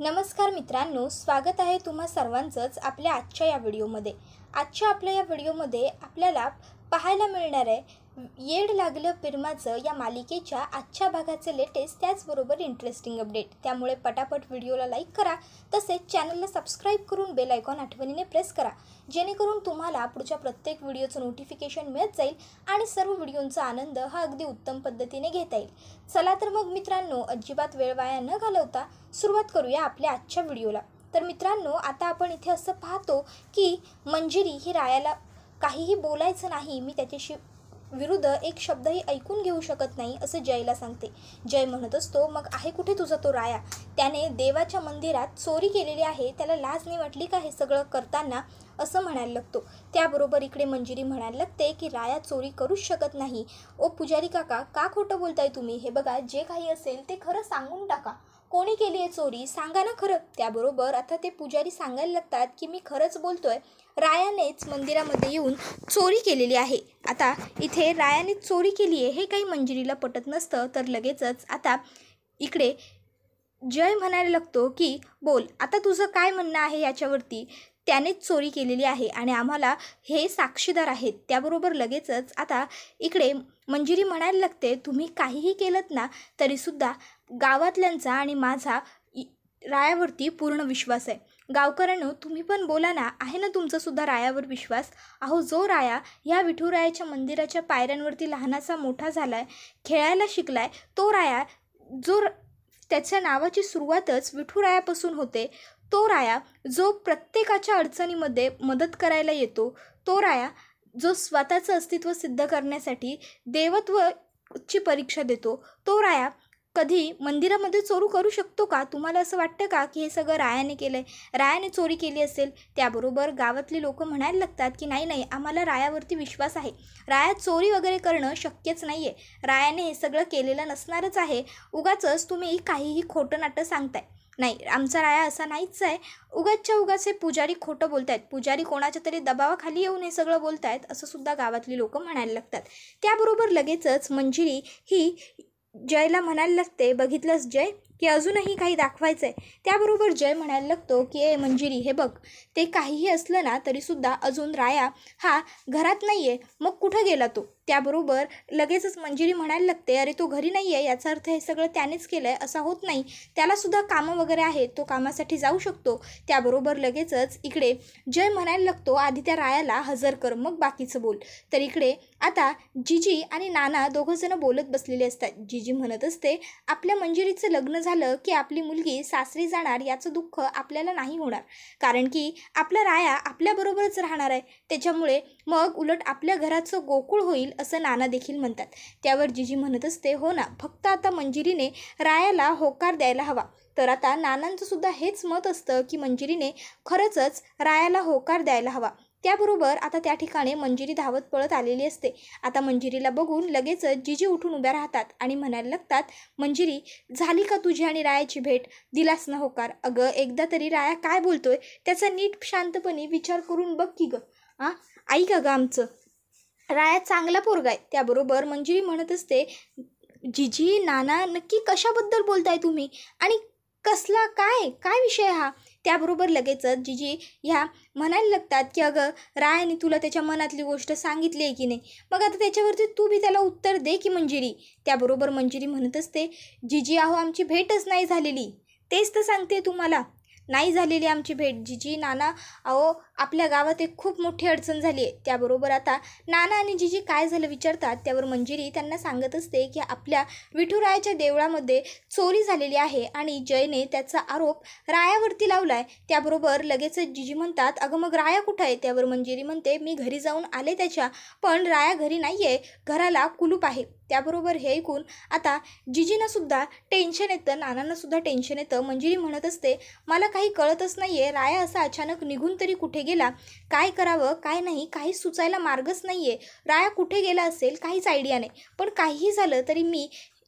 नमस्कार मित्रांनो, स्वागत आहे तुम्हा सर्वांचंच आपल्या आजच्या या व्हिडिओमध्ये। आजच्या आपल्या या व्हिडिओमध्ये आपल्याला पाहायला मिळणार आहे येड लागलं पिरमाचं या मालिकेच्या आजच्या भागाचे लेटेस्ट त्याचबरोबर इंटरेस्टिंग अपडेट। त्यामुळे पटापट व्हिडिओला लाईक करा, तसेच चॅनलला सबस्क्राईब करून बेल आयकॉन आठवणीने प्रेस करा, जेणेकरून तुम्हाला पुढच्या प्रत्येक व्हिडिओचं नोटिफिकेशन मिळत जाईल आणि सर्व व्हिडिओंचा आनंद हा अगदी उत्तम पद्धतीने घेता येईल। चला तर मग मित्रांनो, अजिबात वेळ वाया न घालवता सुरुवात करूया आपल्या आजच्या व्हिडिओला। तर मित्रांनो, आता आपण इथे असं पाहतो की मंजिरी ही रायाला काहीही बोलायचं नाही, मी त्याच्याशी विरुद्ध एक शब्दही ऐकून घेऊ शकत नाही असं जयला सांगते। जय म्हणत असतो, मग आहे कुठे तुझा तो राया? त्याने देवाच्या मंदिरात चोरी केलेली आहे, त्याला लाज नाही वाटली का हे सगळं करताना, असं म्हणायला लागतो। त्याबरोबर इकडे मंजिरी म्हणायला लागते की राया चोरी करूच शकत नाही। ओ पुजारी काका, का खोटं बोलताय तुम्ही? हे बघा, जे काही असेल ते खरं सांगून टाका, कोणी केली आहे चोरी सांगा ना खरं। त्याबरोबर आता ते पुजारी सांगायला लागतात की मी खरंच बोलतोय, रायानेच मंदिरामध्ये येऊन चोरी केलेली आहे। आता इथे रायाने चोरी केली आहे हे काही मंजिरीला पटत नसतं, तर लगेचच आता इकडे जय म्हणायला लागतो की बोल, आता तुझं काय म्हणणं आहे याच्यावरती? त्यानेच चोरी केलेली आहे आणि आम्हाला हे साक्षीदार आहेत। त्याबरोबर लगेचच आता इकडे मंजिरी म्हणायला लागते, तुम्ही काहीही केलंत ना तरीसुद्धा गावातल्यांचा आणि माझा रायावरती पूर्ण विश्वास आहे। गावकऱ्यांनो, तुम्ही पण बोला ना, आहे ना तुमचासुद्धा रायावर विश्वास? अहो, जो राया ह्या विठुरायाच्या मंदिराच्या पायऱ्यांवरती लहानाचा मोठा झाला आहे, खेळायला शिकला आहे, तो राया जो त्याच्या नावाची सुरुवातच विठुरायापासून होते, तो राया जो प्रत्येकाच्या अडचणीमध्ये मदत करायला येतो, तो राया जो स्वतःचं अस्तित्व सिद्ध करण्यासाठी देवत्वाची परीक्षा देतो, तो राया कधी मंदिरामध्ये चोरी करू शकतो का? तुम्हाला असं वाटतं का की हे सगळं रायाने केलं आहे, रायाने चोरी केली असेल? त्याबरोबर गावातली लोक म्हणायला लागतात की नाही नाही, आम्हाला रायावरती विश्वास आहे, राया चोरी वगैरे करणं शक्यच नाही आहे, रायाने हे सगळं केलेलं नसणारच आहे, उगाचच तुम्ही काहीही खोटं नाटं सांगताय। नाही, आमचा राया असा नाहीच आहे, उगाचच्या उगाच हे पुजारी खोटं बोलत आहेत, पुजारी कोणाच्या तरी दबावाखाली येऊन हे सगळं बोलत आहेत, असं सुद्धा गावातली लोक म्हणायला लागतात। त्याबरोबर लगेचच मंजिरी ही जयला म्हणायला लागते, बघितलंस जय की अजूनही काही दाखवायचं आहे? त्याबरोबर जय म्हणायला लागतो की ए मंजिरी, हे बघ, ते काहीही असलं ना तरीसुद्धा अजून राया हा घरात नाही आहे, मग कुठं गेला तो? त्याबरोबर लगेचच मंजिरी म्हणायला लागते, अरे तो घरी नाही आहे याचा अर्थ हे सगळं त्यानेच केलं आहे असं होत नाही, त्यालासुद्धा कामं वगैरे आहेत, तो कामासाठी जाऊ शकतो। त्याबरोबर लगेचच इकडे जय म्हणायला लागतो, आधी त्या रायाला हजर कर, मग बाकीचं बोल। तर इकडे आता जिजी आणि नाना दोघंजणं बोलत बसलेले असतात। जिजी म्हणत असते, आपल्या मंजिरीचं लग्न झालं की आपली मुलगी सासरी जाणार याचं दुःख आपल्याला नाही होणार, कारण की आपला राया आपल्याबरोबरच राहणार आहे, त्याच्यामुळे मग उलट आपल्या घराचं गोकुळ होईल असं नाना देखील म्हणतात। त्यावर जिजी म्हणत असते, हो ना, फक्त आता मंजिरीने रायाला होकार द्यायला हवा। तर आता नानांचं सुद्धा हेच मत असतं की मंजिरीने खरंच रायाला होकार द्यायला हवा। त्याबरोबर आता त्या ठिकाणी मंजिरी धावत पळत आलेली असते। आता मंजिरीला बघून लगेचच जिजी उठून उभ्या राहतात आणि म्हणायला लागतात, मंजिरी, झाली का तुझी आणि रायाची भेट? दिलास ना होकार? अगं, एकदा तरी राया काय बोलतोय त्याचा नीट शांतपणे विचार करून बघ की गं, ऐक अगं, आमचं राया चांगला पोरगा आहे। त्याबरोबर मंजिरी म्हणत असते, जिजी नाना, नक्की कशाबद्दल बोलताय तुम्ही आणि कसला काय काय विषय हा? त्याबरोबर लगेचच जिजी ह्या म्हणायला लागतात की अगं, रायाने तुला त्याच्या मनातली गोष्ट सांगितली आहे की नाही, मग आता त्याच्यावरती तू बी त्याला उत्तर दे की मंजिरी। त्याबरोबर मंजिरी म्हणत असते, जिजी अहो, आमची भेटच नाही झालेली, तेच तर सांगते तुम्हाला, नाही झालेली आमची भेट जिजी नाना, अहो आपल्या गावात एक खूप मोठी अडचण झाली आहे। त्याबरोबर आता नाना आणि जिजी काय झालं विचारतात। त्यावर मंजिरी त्यांना सांगत असते की आपल्या विठुरायाच्या देवळामध्ये चोरी झालेली आहे आणि जयने त्याचा आरोप रायावरती लावला आहे। त्याबरोबर लगेचच जिजी म्हणतात, अगं मग राया कुठं आहे? त्यावर मंजिरी म्हणते, मी घरी जाऊन आले त्याच्या, पण राया घरी नाही आहे, घराला कुलूप आहे। त्याबरोबर हे ऐकून आता जिजींना सुद्धा टेन्शन येतं, नानांना सुद्धा टेन्शन येतं। मंजिरी म्हणत असते, मला काही कळतच नाही आहे, राया असा अचानक निघून तरी कुठे गेला, काय करावं काय नाही काही सुचायला मार्गच नाही आहे, राया कुठे गेला असेल काहीच आयडिया नाही, पण काहीही झालं तरी मी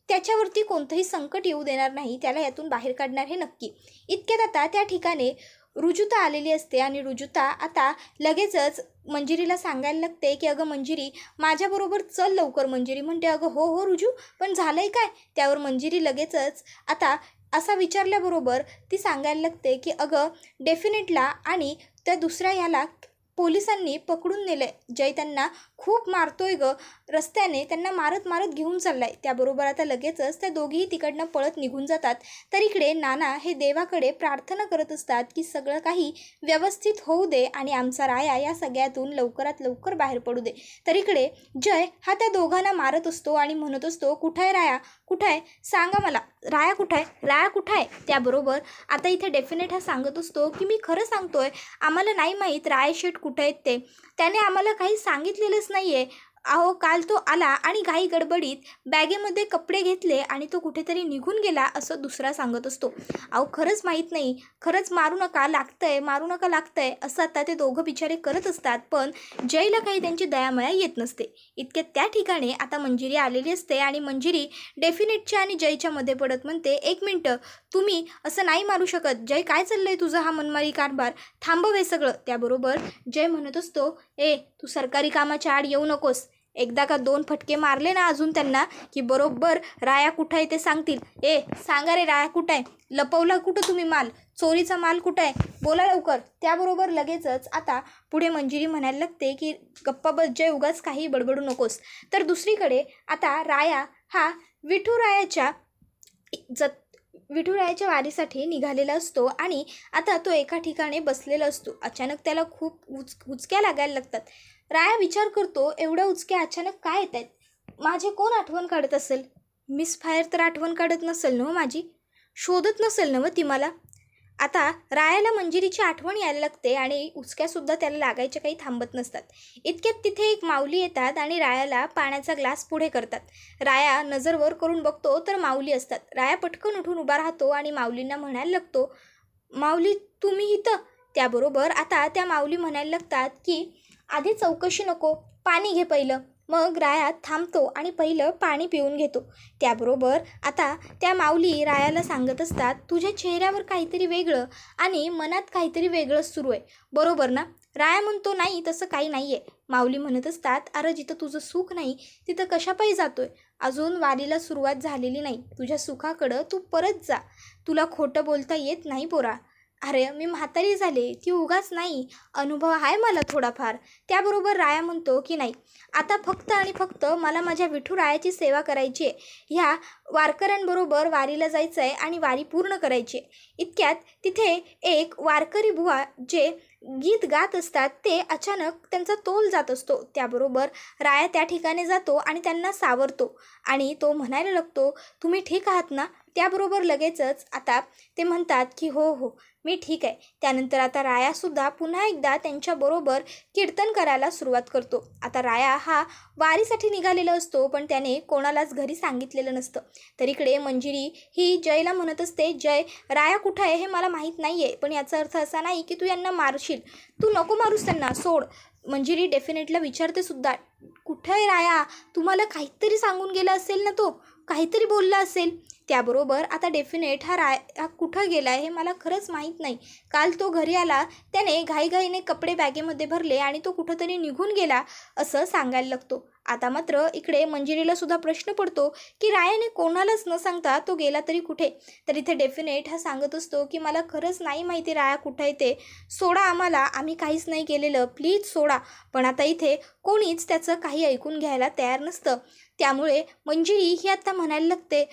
त्याच्यावरती कोणतंही संकट येऊ देणार नाही, त्याला यातून बाहेर काढणार हे नक्की। इतक्यात आता त्या ठिकाणी रुजुता आलेली असते आणि रुजुता आता लगेचच मंजिरीला सांगायला लागते की अगं मंजिरी, माझ्याबरोबर चल लवकर। मंजिरी म्हणते, अगं हो हो रुजू, पण झालंय काय? त्यावर मंजिरी लगेचच आता असा विचारल्याबरोबर ती सांगायला लागते की अगं डेफिनेटला आणि त्या दुसऱ्या ह्याला पोलिसांनी पकडून नेलं आहे. जय त्यांना खूप मारतोय ग, रस्त्याने त्यांना मारत मारत घेऊन चाललाय. त्याबरोबर आता लगेचच त्या दोघीही तिकडनं पळत निघून जातात. तर इकडे नाना हे देवाकडे प्रार्थना करत असतात की सगळं काही व्यवस्थित होऊ दे आणि आमचा राया या सगळ्यातून लवकरात लवकर बाहेर पडू दे. तर इकडे जय हा त्या दोघांना मारत असतो आणि म्हणत असतो, कुठं आहे राया, कुठं आहे, सांगा मला, राया कुठं आहे, राया कुठं आहे. त्याबरोबर आता इथे डेफिनेट हा सांगत असतो की मी खरं सांगतोय, आम्हाला नाही माहीत राय शेट कुठे आहेत ते, त्याने आम्हाला काही सांगितलेलंच नाही आहे. अहो काल तो आला आणि घाई गडबडीत बॅगेमध्ये कपडे घेतले आणि तो कुठेतरी निघून गेला असं दुसरा सांगत असतो. अहो खरंच माहीत नाही, खरंच मारू नका लागतंय, मारू नका लागतंय असं आता ते दोघं बिचारे करत असतात. पण जयला काही त्यांची दयामया येत नसते. इतक्यात त्या ठिकाणी आता मंजिरी आलेली असते आणि मंजिरी डेफिनेटच्या आणि जयच्या मध्ये पडत म्हणते, एक मिनटं, तुम्ही असं नाही मारू शकत. जय काय चाललंय तुझं हा मनमारी कारभार, थांबव हे सगळं. त्याबरोबर जय म्हणत असतो, तू सरकारी कामाच्या आड येऊ नकोस. एकदा का 2 फटके मारले ना अजून त्यांना की बरोबर राया कुठं आहे ते सांगतील. सांगा रे राया कुठं आहे, लपवला कुठं तुम्ही माल, चोरीचा माल कुठं आहे, बोला लवकर. त्याबरोबर लगेचच आता पुढे मंजिरी म्हणायला लागते की गप्पा बस जय, उगाच काही बडबडू नकोस. तर दुसरीकडे आता राया हा विठुरायाच्या वारीसाठी निघालेला असतो आणि आता तो एका ठिकाणी बसलेला असतो. अचानक त्याला खूप उचक्या लागायला लागतात. राया विचार करतो, एवढ्या उचक्या अचानक काय येत आहेत, माझे कोण आठवण काढत असेल, मिस फायर तर आठवण काढत नसेल ना माझी, शोधत नसेल ना ती मला. आता रायाला मंजिरीची आठवण यायला लागते आणि उचक्यासुद्धा त्याला लागायच्या काही थांबत नसतात. इतक्यात तिथे एक माऊली येतात आणि रायाला पाण्याचा ग्लास पुढे करतात. राया नजर वर करून बघतो तर माऊली असतात. राया पटकन उठून उभा राहतो आणि माऊलींना म्हणायला लागतो, माऊली तुम्ही इथं. त्याबरोबर आता त्या माऊली म्हणायला लागतात की आधी चौकशी नको, पाणी घे पहिलं. मग राया थांबतो आणि पहिलं पाणी पिऊन घेतो. त्याबरोबर आता त्या माऊली रायाला सांगत असतात, तुझ्या चेहऱ्यावर काहीतरी वेगळं आणि मनात काहीतरी वेगळंच सुरू आहे, बरोबर ना. राया म्हणतो, नाही तसं काही नाही आहे. माऊली म्हणत असतात, अरे जिथं तुझं सुख नाही तिथं कशापायी जातोय, अजून वारीला सुरुवात झालेली नाही, तुझ्या सुखाकडं तू परत जा, तुला खोटं बोलता येत नाही पोरा. अरे मी म्हातारी झाले, ती उगाच नाही, अनुभव आहे मला थोडाफार. त्याबरोबर राया म्हणतो की नाही, आता फक्त आणि फक्त मला माझ्या विठुरायाची सेवा करायची आहे, ह्या वारकऱ्यांबरोबर वारीला जायचं आहे आणि वारी पूर्ण करायची आहे. इतक्यात तिथे एक वारकरी बुवा जे गीत गात असतात ते अचानक त्यांचा तोल जात असतो. त्याबरोबर राया त्या ठिकाणी जातो आणि त्यांना सावरतो आणि तो म्हणायला लागतो, तुम्ही ठीक आहात ना. त्याबरोबर लगेचच आता ते म्हणतात की हो हो मी ठीक आहे. त्यानंतर आता रायासुद्धा पुन्हा एकदा त्यांच्याबरोबर कीर्तन करायला सुरुवात करतो. आता राया हा वारीसाठी निघालेला असतो पण त्याने कोणालाच घरी सांगितलेलं नसतं. तर इकडे मंजिरी ही जयला म्हणत असते, जय राया कुठं आहे हे मला माहीत नाही आहे, पण याचा अर्थ असा नाही की तू यांना मारशील, तू नको मारूस त्यांना, सोड. मंजिरी डेफिनेटला विचारते सुद्धा, कुठं आहे राया, तुम्हाला काहीतरी सांगून गेला असेल ना, तो काहीतरी बोलला असेल. त्याबरोबर आता डेफिनेट हा कुठं गेला आहे हे मला खरंच माहीत नाही, काल तो घरी आला, त्याने घाईघाईने कपडे बॅगेमध्ये भरले आणि तो कुठंतरी निघून गेला असं सांगायला लागतो. आता मात्र इकडे मंजिरीला सुद्धा प्रश्न पडतो की रायाने कोणालाच न सांगता तो गेला तरी कुठे. तर इथे डेफिनेट हा सांगत असतो की मला खरंच नाही माहिती राया कुठं आहे ते, सोडा आम्हाला, आम्ही काहीच नाही केलेलं, प्लीज सोडा. पण आता इथे कोणीच त्याचं काही ऐकून घ्यायला तयार नसतं. त्यामुळे मंजिरी ही आता म्हणायला लागते,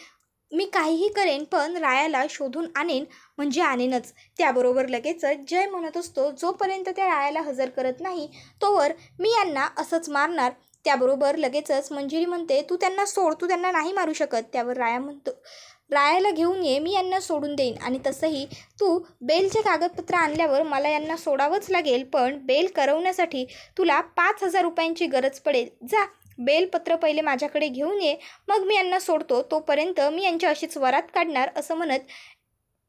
मी काहीही करेन पण रायाला शोधून आणेन म्हणजे आणेनच. त्याबरोबर लगेचच जय म्हणत असतो, जोपर्यंत त्या रायाला हजर करत नाही तोवर मी यांना असंच मारणार. त्याबरोबर लगेचच मंजिरी म्हणते, तू त्यांना सोड, तू त्यांना नाही मारू शकत. त्यावर राया म्हणतो, रायाला घेऊन ये, मी यांना सोडून देईन आणि तसंही तू बेलचे कागदपत्र आणल्यावर मला यांना सोडावंच लागेल, पण बेल करवण्यासाठी तुला 5,000 रुपयांची गरज पडेल. जा बेलपत्र पहिले माझ्याकडे घेऊन ये, मग मी यांना सोडतो, तोपर्यंत मी यांच्या अशीच वरात काढणार. असं म्हणत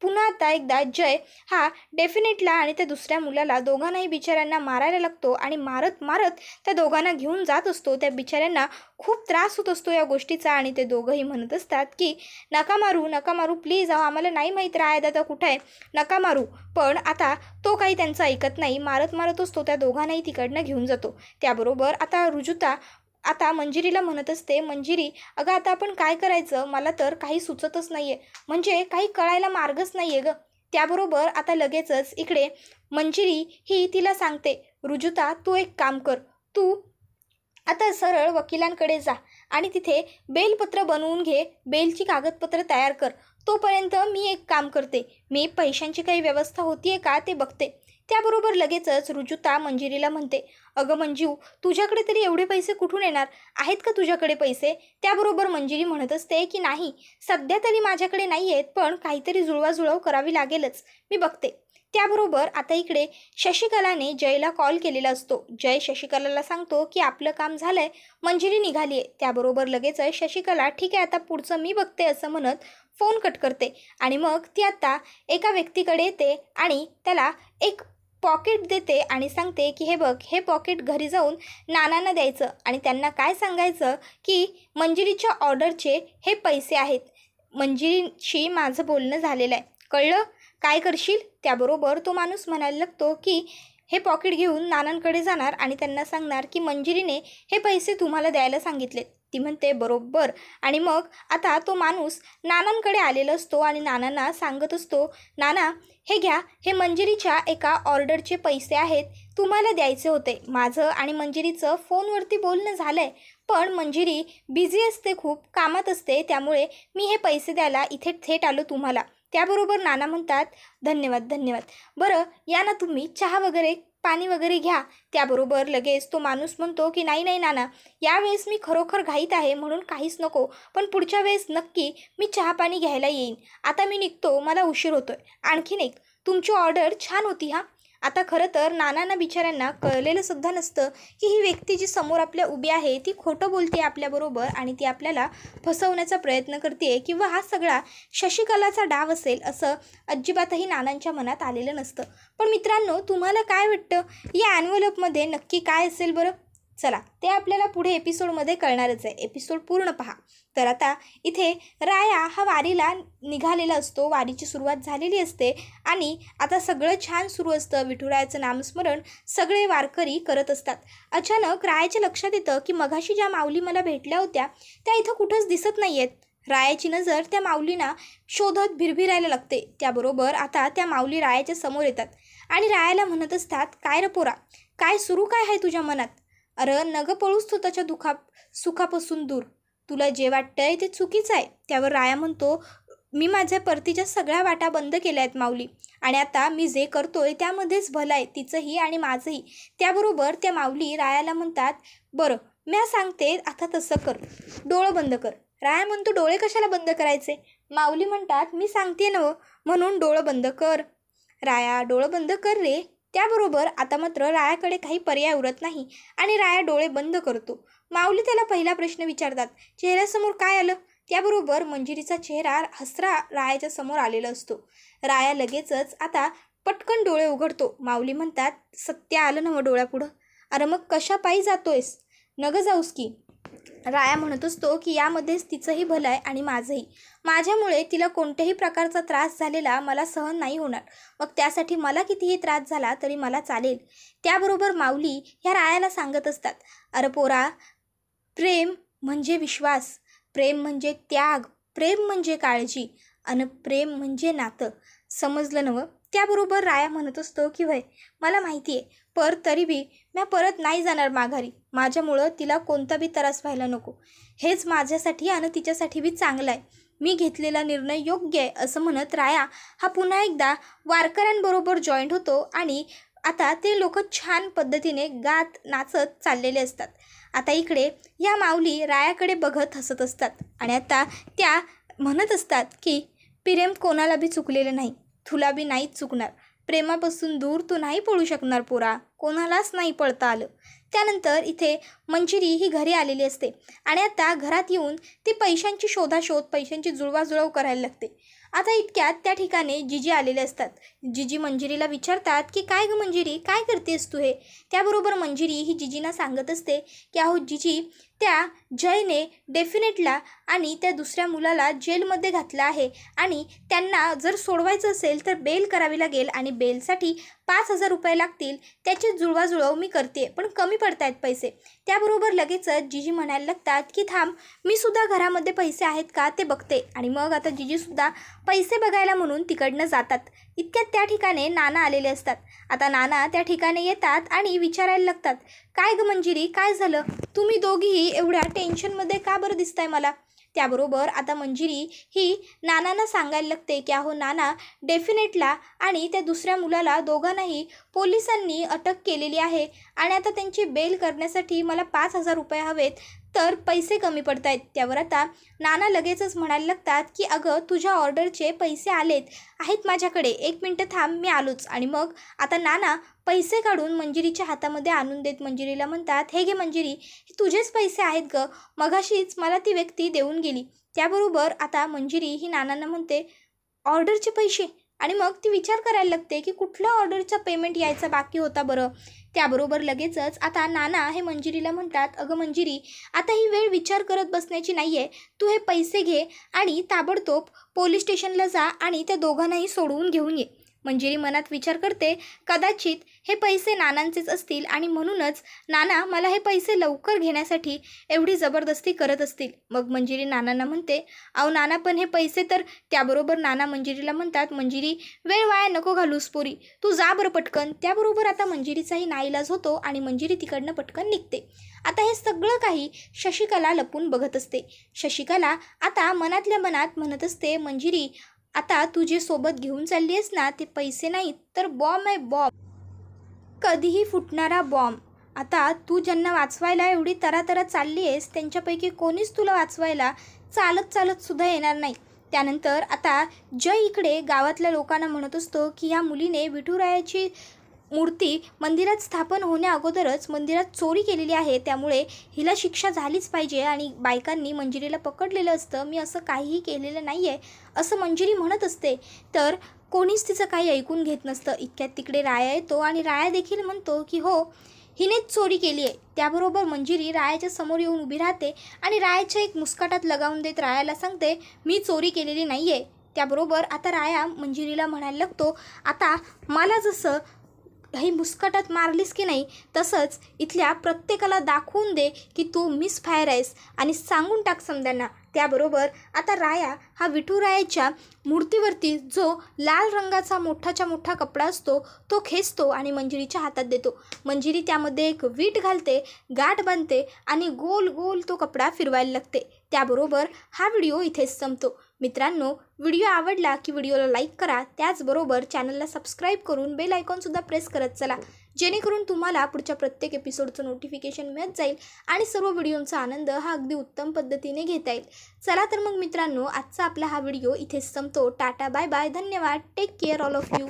पुन्हा आता एकदा जय हा डेफिनेटला आणि त्या दुसऱ्या मुलाला दोघांनाही बिचाऱ्यांना मारायला लागतो आणि मारत मारत त्या दोघांना घेऊन जात असतो. त्या बिचाऱ्यांना खूप त्रास होत असतो या गोष्टीचा आणि ते दोघंही म्हणत असतात की नका मारू, नका मारू, प्लीज, आम्हाला नाही माहीत राया दादा कुठं आहे, नका मारू. पण आता तो काही त्यांचं ऐकत नाही, मारत मारत असतो त्या दोघांनाही तिकडनं घेऊन जातो. त्याबरोबर आता रुजुता आता मंजिरीला म्हणत असते, मंजिरी अगं आता आपण काय करायचं, मला तर काही सुचतच नाही आहे, म्हणजे काही कळायला मार्गच नाही आहे गं. त्याबरोबर आता लगेचच इकडे मंजिरी ही तिला सांगते, रुजुता तू एक काम कर, तू आता सरळ वकिलांकडे जा आणि तिथे बेलपत्र बनवून घे, बेलची कागदपत्र तयार कर. तोपर्यंत मी एक काम करते, मी पैशांची काही व्यवस्था होतीये का ते बघते. त्याबरोबर लगेचच रुजुता मंजिरीला म्हणते, अगं मंजू, तुझ्याकडे तरी एवढे पैसे कुठून येणार, आहेत का तुझ्याकडे पैसे? त्याबरोबर मंजिरी म्हणत असते की नाही, सध्या तरी माझ्याकडे नाही आहेत, पण काहीतरी जुळवाजुळव करावी लागेलच, मी बघते. त्याबरोबर आता इकडे शशिकलाने जयला कॉल केलेला असतो. जय शशिकलाला सांगतो की आपलं काम झालंय, मंजिरी निघाली आहे. त्याबरोबर लगेच शशिकला ठीक आहे आता पुढचं मी बघते असं म्हणत फोन कट करते आणि मग ती आता एका व्यक्तीकडे येते आणि त्याला एक पॉकेट देते आणि सांगते की हे बघ, हे पॉकेट घरी जाऊन नानांना द्यायचं आणि त्यांना काय सांगायचं की मंजिरीच्या ऑर्डरचे हे पैसे आहेत, मंजिरीशी माझं बोलणं झालेलं आहे, कळलं? काय करशील? त्याबरोबर तो माणूस म्हणायला लागतो की हे पॉकेट घेऊन नानांकडे जाणार आणि त्यांना सांगणार की मंजिरीने हे पैसे तुम्हाला द्यायला सांगितले. ती म्हणते बरोबर. आणि मग आता तो माणूस नानांकडे आलेला असतो आणि नानांना सांगत असतो, नाना हे घ्या, हे मंजिरीच्या एका ऑर्डरचे पैसे आहेत, तुम्हाला द्यायचे होते. माझं आणि मंजिरीचं फोनवरती बोलणं झालं आहे, पण मंजिरी बिझी असते, खूप कामात असते, त्यामुळे मी हे पैसे द्यायला इथे थेट आलो तुम्हाला. त्याबरोबर नाना म्हणतात, धन्यवाद धन्यवाद, बरं या ना तुम्ही, चहा वगैरे पाणी वगैरे घ्या. त्याबरोबर लगेच तो माणूस म्हणतो की नाही नाही नाना, यावेळेस मी खरोखर घाईत आहे म्हणून काहीच नको, पण पुढच्या वेळेस नक्की मी चहा पाणी घ्यायला येईन. आता मी निघतो, मला उशीर होतोय. आणखीन एक, तुमची ऑर्डर छान होती हां. आता खरं तर नानांना बिचाऱ्यांना कळलेलं सुद्धा नसतं की ही व्यक्ती जी समोर आपल्या उभी आहे ती खोटं बोलते आपल्याबरोबर आणि ती आपल्याला फसवण्याचा प्रयत्न करते किंवा हा सगळा शशिकलाचा डाव असेल असं अजिबातही नानांच्या मनात आलेलं नसतं. पण मित्रांनो, तुम्हाला काय वाटतं, या ॲन्व्हलपमध्ये नक्की काय असेल बरं? चला, ते आपल्याला पुढे एपिसोडमध्ये कळणारच आहे, एपिसोड पूर्ण पहा. तर आता इथे राया हा वारीला निघालेला असतो, वारीची सुरुवात झालेली असते आणि आता सगळं छान सुरू असतं, विठुरायाचं नामस्मरण सगळे वारकरी करत असतात. अचानक रायाच्या लक्षात येतं की मघाशी ज्या माऊली मला भेटल्या होत्या त्या इथं कुठंच दिसत नाही आहेत. रायाची नजर त्या माऊलींना शोधत भिरभिरायला लागते. त्याबरोबर आता त्या माऊली रायाच्या समोर येतात आणि रायाला म्हणत असतात, काय रे पोरा, काय सुरू काय आहे तुझ्या मनात? अरे नग पळूस तू त्याच्या सुखापासून दूर, तुला जे वाटतंय ते चुकीचं आहे. त्यावर राया म्हणतो, मी माझ्या परतीच्या सगळ्या वाटा बंद केल्या आहेत माऊली, आणि आता मी जे करतोय त्यामध्येच भलं आहे, तिचंही आणि माझंही. त्याबरोबर त्या माऊली रायाला म्हणतात, बरं मी सांगते आता तसं कर, डोळं बंद कर. राया म्हणतो, डोळे कशाला बंद करायचे? माऊली म्हणतात, मी सांगते ना म्हणून डोळं बंद कर. राया डोळं बंद कर रे. त्याबरोबर आता मात्र रायाकडे काही पर्याय उरत नाही आणि राया डोळे बंद करतो. माऊली त्याला पहिला प्रश्न विचारतात, चेहऱ्यासमोर काय आलं? त्याबरोबर मंजिरीचा चेहरा हसरा रायाच्या समोर आलेला असतो. राया लगेचच आता पटकन डोळे उघडतो. माऊली म्हणतात, सत्य आलं ना मग डोळ्यापुढं? अरे मग कशा पायी जातोयस? नग जाऊस की. राया म्हणत असतो की यामध्येच तिचंही भलं आहे आणि माझंही. माझ्यामुळे तिला कोणत्याही प्रकारचा त्रास झालेला मला सहन नाही होणार, मग त्यासाठी मला कितीही त्रास झाला तरी मला चालेल. त्याबरोबर माऊली ह्या रायाला सांगत असतात, अरे पोरा, प्रेम म्हणजे विश्वास, प्रेम म्हणजे त्याग, प्रेम म्हणजे काळजी आणि प्रेम म्हणजे नातं, समजलं नवं? त्याबरोबर राया म्हणत असतो की वय मला माहिती आहे, पर तरी बी मी परत नाही जाणार माघारी, माझ्यामुळं तिला कोणता बी त्रास व्हायला नको, हेच माझ्यासाठी आणि तिच्यासाठी बी चांगलं आहे, मी घेतलेला निर्णय योग्य आहे असं म्हणत राया हा पुन्हा एकदा वारकऱ्यांबरोबर जॉईंट होतो आणि आता ते लोक छान पद्धतीने गात नाचत चाललेले असतात. आता इकडे या माऊली रायाकडे बघत हसत असतात आणि आता त्या म्हणत असतात की प्रेम कोणाला बी चुकलेलं नाही, तुला बी नाहीच चुकणार, प्रेमापासून दूर तू नाही पळू शकणार पोरा, कोणालाच नाही पळता आलं. त्यानंतर इथे मंजिरी ही घरी आलेली असते आणि आता घरात येऊन ती पैशांची शोधाशोध, पैशांची जुळवाजुळव करायला लागते. आता इतक्यात त्या ठिकाणी जिजी आलेले असतात. जिजी मंजिरीला विचारतात की काय गं मंजिरी, काय करतेस तू हे? त्याबरोबर मंजिरी ही जिजींना सांगत असते की अहो जिजी, त्या जयने डेफिनेटला आणि त्या दुसऱ्या मुलाला जेलमध्ये घातलं आहे आणि त्यांना जर सोडवायचं असेल तर बेल करावी लागेल आणि बेलसाठी 5,000 रुपये लागतील. त्याची जुळवाजुळव मी करते, पण कमी पडत आहेत पैसे. त्याबरोबर लगेचच जीजी म्हणायला लागतात की थांब, मी सुद्धा घरामध्ये पैसे आहेत का ते बघते. आणि मग आता जीजीसुद्धा पैसे बघायला म्हणून तिकडनं जातात. इतक्यात त्या ठिकाणी नाना आलेले असतात. आता नाना त्या ठिकाणी येतात आणि विचारायला लागतात, काय ग मंजिरी, काय झालं? तुम्ही दोघीही एवढ्या टेन्शनमध्ये का बरं दिसताय मला? त्याबरोबर आता मंजिरी ही नानांना सांगायला लागते की अहो नाना, डेफिनेटला आणि त्या दुसऱ्या मुलाला दोघांनाही पोलिसांनी अटक केलेली आहे आणि आता त्यांची बेल करण्यासाठी मला 5,000 रुपये हवेत, तर पैसे कमी पडत आहेत. त्यावर आता नाना लगेचच म्हणायला लागतात की अगं, तुझ्या ऑर्डरचे पैसे आहेत माझ्याकडे, 1 मिनटं थांब, मी आलोच. आणि मग आता नाना पैसे काढून मंजिरीच्या हातामध्ये आणून देत मंजिरीला म्हणतात, हे घे मंजिरी, हे तुझेच पैसे आहेत ग, मगाशीच मला ती व्यक्ती देऊन गेली. त्याबरोबर आता मंजिरी ही नानांना म्हणते, ऑर्डरचे पैसे? आणि मग ती विचार करायला लागते की कुठल्या ऑर्डरचा पेमेंट यायचा बाकी होता बरं. त्याबरोबर लगेचच आता नाना हे मंजिरीला म्हणतात, अगं मंजिरी, आता ही वेळ विचार करत बसण्याची नाही आहे, तू हे पैसे घे आणि ताबडतोब पोलीस स्टेशनला जा आणि त्या दोघांनाही सोडवून घेऊन ये. मंजिरी मनात विचार करते, कदाचित हे पैसे नानांचेच असतील आणि म्हणूनच नाना मला हे पैसे लवकर घेण्यासाठी एवढी जबरदस्ती करत असतील. मग मंजिरी नानांना म्हणते, अहो नाना, पण हे पैसे तर. त्याबरोबर नाना मंजिरीला म्हणतात, मंजिरी, वेळ वाया नको घालूस पोरी, तू जा बरं पटकन. त्याबरोबर आता मंजिरीचाही नाईलाज होतो आणि मंजिरी तिकडनं पटकन निघते. आता हे सगळं काही शशिकला लपून बघत असते. शशिकला आता मनातल्या मनात म्हणत असते, मंजिरी, आता तू जे सोबत घेऊन चालली आहेस ना, ते पैसे नाहीत तर बॉम्ब आहे, बॉम्ब, कधीही फुटणारा बॉम्ब. आता तू ज्यांना वाचवायला एवढी तरातरा चालली आहेस त्यांच्यापैकी कोणीच तुला वाचवायला चालत सुद्धा येणार नाही. त्यानंतर आता जय इकडे गावातल्या लोकांना म्हणत असतो की या मुलीने विठुरायाची मूर्ती मंदिरात स्थापन होण्या अगोदरच मंदिरात चोरी केलेली आहे, त्यामुळे हिला शिक्षा झालीच पाहिजे आणि बायकांनी मंजिरीला पकडलेलं असतं, मी असं काहीही केलेलं नाही आहे असं मंजिरी म्हणत असते. तर कोणीच तिचं काही ऐकून घेत नसतं. इतक्यात तिकडे राया येतो आणि राया देखील म्हणतो की हो, हिनेच चोरी केली आहे. त्याबरोबर मंजिरी रायाच्या समोर येऊन उभी राहते आणि रायाच्या एक मुस्काटात लगावून देत रायाला सांगते, मी चोरी केलेली नाही आहे. त्याबरोबर आता राया मंजिरीला म्हणायला लागतो, आता मला जसं ही मुस्कटात मारलीस की नाही, तसंच इथल्या प्रत्येकाला दाखवून दे की तू मिसफायर आहेस आणि सांगून टाक समद्यांना. त्याबरोबर आता राया हा विठुरायाच्या मूर्तीवरती जो लाल रंगाचा मोठाच्या मोठा कपडा असतो तो खेचतो आणि मंजिरीच्या हातात देतो. मंजिरी त्यामध्ये एक वीट घालते, गाठ बांधते आणि गोल गोल तो कपडा फिरवायला लागते. त्याबरोबर हा व्हिडिओ इथेच संपतो. मित्रांनो, व्हिडिओ आवडला की व्हिडिओला लाईक करा, त्याचबरोबर चॅनलला सबस्क्राईब करून बेल आयकॉनसुद्धा प्रेस करत चला, जेणेकरून तुम्हाला पुढच्या प्रत्येक एपिसोडचं नोटिफिकेशन मिळत जाईल आणि सर्व व्हिडिओंचा आनंद हा अगदी उत्तम पद्धतीने घेता येईल. चला तर मग मित्रांनो, आजचा आपला हा व्हिडिओ इथेच संपतो. टाटा, बाय बाय, धन्यवाद, take care all of you.